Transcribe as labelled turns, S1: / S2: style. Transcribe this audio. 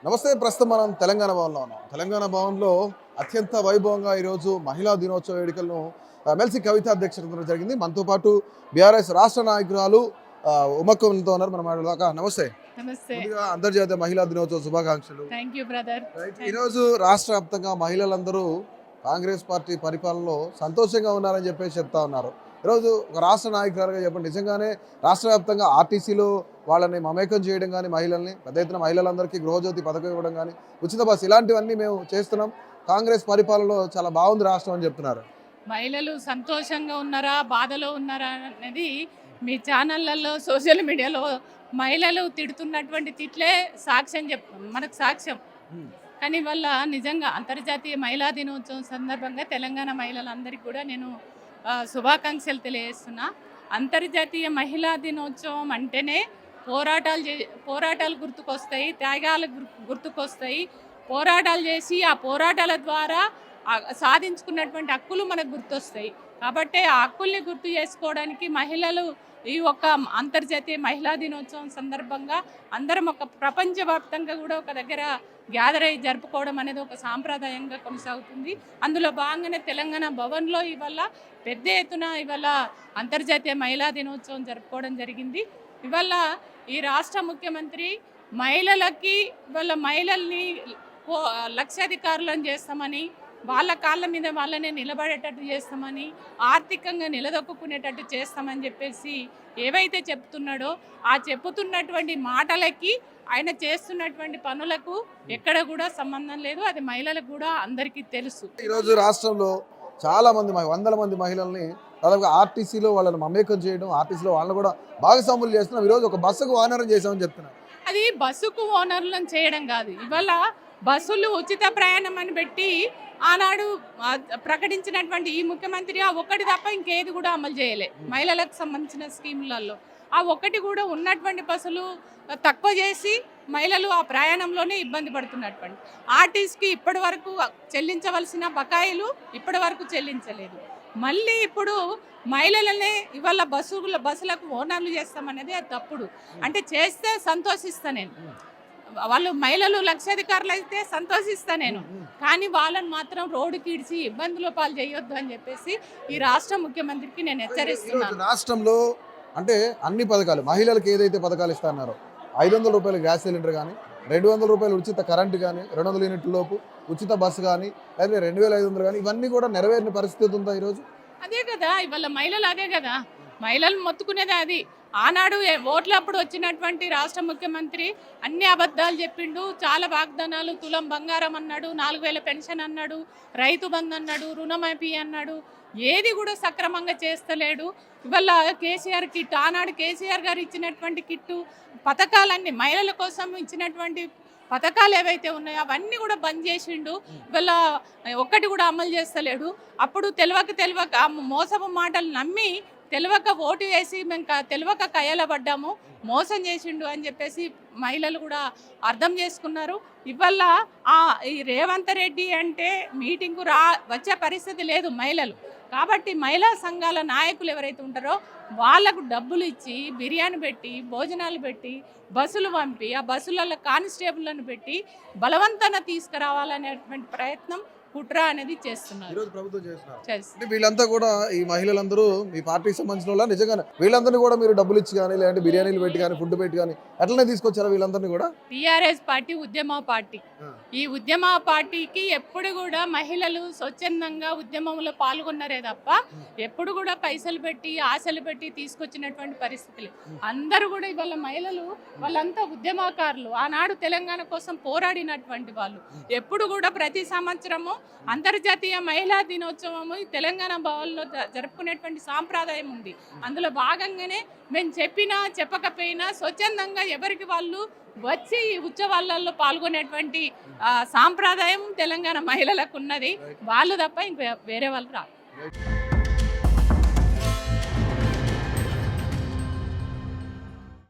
S1: నమస్తే. ప్రస్తుతం మనం తెలంగాణ భవన్లో ఉన్నాం. తెలంగాణ భవన్లో అత్యంత వైభవంగా ఈరోజు మహిళా దినోత్సవ వేడుకలను ఎమ్మెల్సీ కవిత అధ్యక్షతన జరిగింది. మనతో పాటు బీఆర్ఎస్ రాష్ట్ర నాయకురాలు ఉమ్మక్కతో ఉన్నారు. మనం మాట్లాడదాకా. నమస్తే.
S2: నమస్తే.
S1: ముందుగా అంతర్జాతీయ మహిళా దినోత్సవ శుభాకాంక్షలు.
S2: Thank you brother.
S1: ఈరోజు రాష్ట్ర వ్యాప్తంగా మహిళలందరూ కాంగ్రెస్ పార్టీ పరిపాలనలో సంతోషంగా ఉన్నారని చెప్పేసి చెప్తా ఉన్నారు. ఈరోజు ఒక రాష్ట్ర నాయకురాలుగా చెప్పండి, నిజంగానే రాష్ట్ర వ్యాప్తంగా ఆర్టీసీలో వాళ్ళని మమేకం చేయడం కానీ, మహిళల్ని పెద్ద ఎత్తున మహిళలందరికీ గృహజ్యోతి పథకం ఇవ్వడం కానీ, ఉచిత బస్సు ఇలాంటివన్నీ మేము చేస్తున్నాం, కాంగ్రెస్ పరిపాలనలో చాలా బాగుంది రాష్ట్రం అని చెప్తున్నారు.
S2: మహిళలు సంతోషంగా ఉన్నారా, బాధలో ఉన్నారా అనేది మీ ఛానళ్ళల్లో, సోషల్ మీడియాలో మహిళలు తిడుతున్నటువంటి తిట్లే సాక్ష్యం మనకు సాక్ష్యం. కానీ వల్ల నిజంగా అంతర్జాతీయ మహిళా దినోత్సవం సందర్భంగా తెలంగాణ మహిళలందరికీ కూడా నేను శుభాకాంక్షలు తెలియజేస్తున్నా. అంతర్జాతీయ మహిళా దినోత్సవం అంటేనే పోరాటాలు గుర్తుకొస్తాయి, త్యాగాలు గుర్తుకొస్తాయి. పోరాటాలు చేసి ఆ పోరాటాల ద్వారా సాధించుకున్నటువంటి హక్కులు మనకు గుర్తొస్తాయి. కాబట్టి ఆ హక్కుల్ని గుర్తు చేసుకోవడానికి మహిళలు ఈ ఒక్క అంతర్జాతీయ మహిళా దినోత్సవం సందర్భంగా అందరం ఒక ప్రపంచవ్యాప్తంగా కూడా ఒక దగ్గర గ్యాదర్ అయ్యి జరుపుకోవడం అనేది ఒక సాంప్రదాయంగా కొనసాగుతుంది. అందులో భాగంగానే తెలంగాణ భవన్లో ఇవాళ పెద్ద ఎత్తున ఇవాళ అంతర్జాతీయ మహిళా దినోత్సవం జరుపుకోవడం జరిగింది. ఇవాళ ఈ రాష్ట్ర ముఖ్యమంత్రి మహిళలకి ఇవాళ మహిళల్ని లక్షాధికారులను చేస్తామని, వాళ్ళ కాళ్ళ మీద వాళ్ళనే నిలబడేటట్టు చేస్తామని, ఆర్థికంగా నిలదొక్కునేటట్టు చేస్తామని చెప్పేసి ఏవైతే చెప్తున్నాడో ఆ చెప్పుతున్నటువంటి మాటలకి ఆయన చేస్తున్నటువంటి పనులకు ఎక్కడ కూడా సంబంధం లేదు. అది మహిళలకు కూడా అందరికీ తెలుసు.
S1: ఈరోజు రాష్ట్రంలో చాలా మంది వందల మంది మహిళల్ని దాదాపుగా ఆర్టీసీలో వాళ్ళని మమేకం చేయడం, ఆర్టీసీలో వాళ్ళని కూడా భాగస్వాములు చేస్తున్నాం. ఈరోజు ఒక బస్సుకు ఓనర్ చేసామని చెప్తున్నారు.
S2: అది బస్సుకు ఓనర్లను చేయడం కాదు. ఇవాళ బస్సులు ఉచిత ప్రయాణం అని పెట్టి ఆనాడు ప్రకటించినటువంటి ఈ ముఖ్యమంత్రి ఆ ఒక్కటి తప్ప ఇంకేది కూడా అమలు చేయలే. మహిళలకు సంబంధించిన స్కీములలో ఆ ఒక్కటి కూడా ఉన్నటువంటి బస్సులు తక్కువ చేసి మహిళలు ఆ ప్రయాణంలోనే ఇబ్బంది పడుతున్నటువంటి ఆర్టీసీకి ఇప్పటి వరకు చెల్లించవలసిన బకాయిలు ఇప్పటి వరకు చెల్లించలేదు. మళ్ళీ ఇప్పుడు మహిళలనే ఇవాళ బస్సులకు ఓనర్లు చేస్తామనేది అది తప్పుడు. అంటే చేస్తే సంతోషిస్తా నేను, వాళ్ళు మహిళలు లక్షాధికారులు అయితే సంతోషిస్తా నేను, కానీ వాళ్ళని మాత్రం రోడ్డుకి ఇడిచి ఇబ్బందుల పాలు చేయొద్దు అని చెప్పేసి ఈ రాష్ట్ర ముఖ్యమంత్రికి నేను హెచ్చరిస్తున్నాను.
S1: రాష్ట్రంలో అంటే అన్ని పథకాలు మహిళలకు ఏదైతే పథకాలు ఇస్తున్నారో 500 రూపాయల గ్యాస్ సిలిండర్ కానీ, 200 రూపాయలు ఉచిత కరెంటు కానీ, 200 యూనిట్ల లోపు ఉచిత బస్సు కానీ, లేదా 2500 కానీ, ఇవన్నీ కూడా నెరవేరిన పరిస్థితి ఉందా ఈరోజు?
S2: అదే కదా ఇవాళ మహిళలు, అదే కదా మహిళలు మొత్తుకునేది అది. ఆనాడు ఓట్లప్పుడు వచ్చినటువంటి రాష్ట్ర ముఖ్యమంత్రి అన్ని అబద్ధాలు చెప్పిండు, చాలా వాగ్దానాలు, తులం బంగారం అన్నాడు, 4000 పెన్షన్ అన్నాడు, రైతు బంధు అన్నాడు, రుణమాఫీ అన్నాడు, ఏది కూడా సక్రమంగా చేస్తలేడు. ఇవాళ కేసీఆర్ కిట్, ఆనాడు కేసీఆర్ గారు ఇచ్చినటువంటి కిట్టు పథకాలన్నీ మహిళల కోసం ఇచ్చినటువంటి పథకాలు ఏవైతే ఉన్నాయో అవన్నీ కూడా బంద్ చేసిండు. ఇవాళ ఒక్కటి కూడా అమలు చేస్తలేడు. అప్పుడు తెలియక మోసపు మాటలు నమ్మి తెలియక ఓటు వేసి మేము తెలియక కయ్యలబడ్డాము, మోసం చేసిండు అని చెప్పేసి మహిళలు కూడా అర్థం చేసుకున్నారు. ఇవాళ ఈ రేవంత్ రెడ్డి అంటే మీటింగ్కు వచ్చే పరిస్థితి లేదు మహిళలు. కాబట్టి మహిళా సంఘాల నాయకులు ఎవరైతే ఉంటారో వాళ్లకు డబ్బులు ఇచ్చి, బిర్యానీ పెట్టి, భోజనాలు పెట్టి, బస్సులు పంపి, ఆ బస్సులలో కానిస్టేబుల్లను పెట్టి బలవంతాన తీసుకురావాలనేటువంటి ప్రయత్నం, కుట్ర అనేది చేస్తున్నారు.
S1: వీళ్ళంతా కూడా ఈ మహిళలందరూ మీ పార్టీకి సంబంధించిన వాళ్ళ? నిజంగానే వీళ్ళందరినీ కూడా మీరు డబ్బులు ఇచ్చి కానీ, లేదంటే బిర్యానీలు పెట్టి కానీ, ఫుడ్ పెట్టి కానీ అట్లనే తీసుకొచ్చారా వీళ్ళందరినీ కూడా?
S2: టీఆర్ఎస్ పార్టీ ఉద్యమ పార్టీ. ఈ ఉద్యమ పార్టీకి ఎప్పుడు కూడా మహిళలు స్వచ్ఛందంగా ఉద్యమంలో పాల్గొన్నారే తప్ప ఎప్పుడు కూడా పైసలు పెట్టి, ఆశలు పెట్టి తీసుకొచ్చినటువంటి పరిస్థితులు. అందరూ కూడా ఇవాళ మహిళలు వాళ్ళంతా ఉద్యమకారులు, ఆనాడు తెలంగాణ కోసం పోరాడినటువంటి వాళ్ళు. ఎప్పుడు కూడా ప్రతి సంవత్సరము అంతర్జాతీయ మహిళా దినోత్సవము తెలంగాణ భవన్లో జరుపుకునేటువంటి సాంప్రదాయం ఉంది. అందులో భాగంగానే మేము చెప్పకపోయినా స్వచ్ఛందంగా ఎవరికి వాళ్ళు వచ్చి ఈ ఉత్సవాలలో పాల్గొనేటువంటి సాంప్రదాయం తెలంగాణ మహిళలకు ఉన్నది. వాళ్ళు తప్ప ఇంక వేరే వాళ్ళు రాదు.